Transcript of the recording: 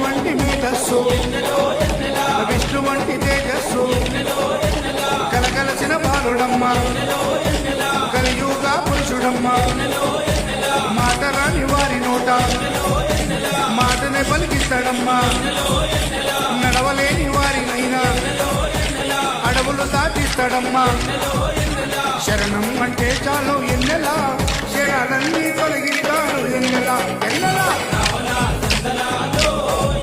వంటి మేధస్సు విష్ణు వంటి తేజస్సు కలకలసిన బాలుడమ్మ కలియుగా పురుషుడమ్మ మాట రాని వారి నోట మాటనే పలికిస్తాడమ్మా నడవలేని వారినైనా అడవులు దాటిస్తాడమ్మా శరణం అంటే చాలు ఎన్నెలా శరణాలన్నీ తొలగిస్తాడు ఎన్నెలా ఎన్నెలా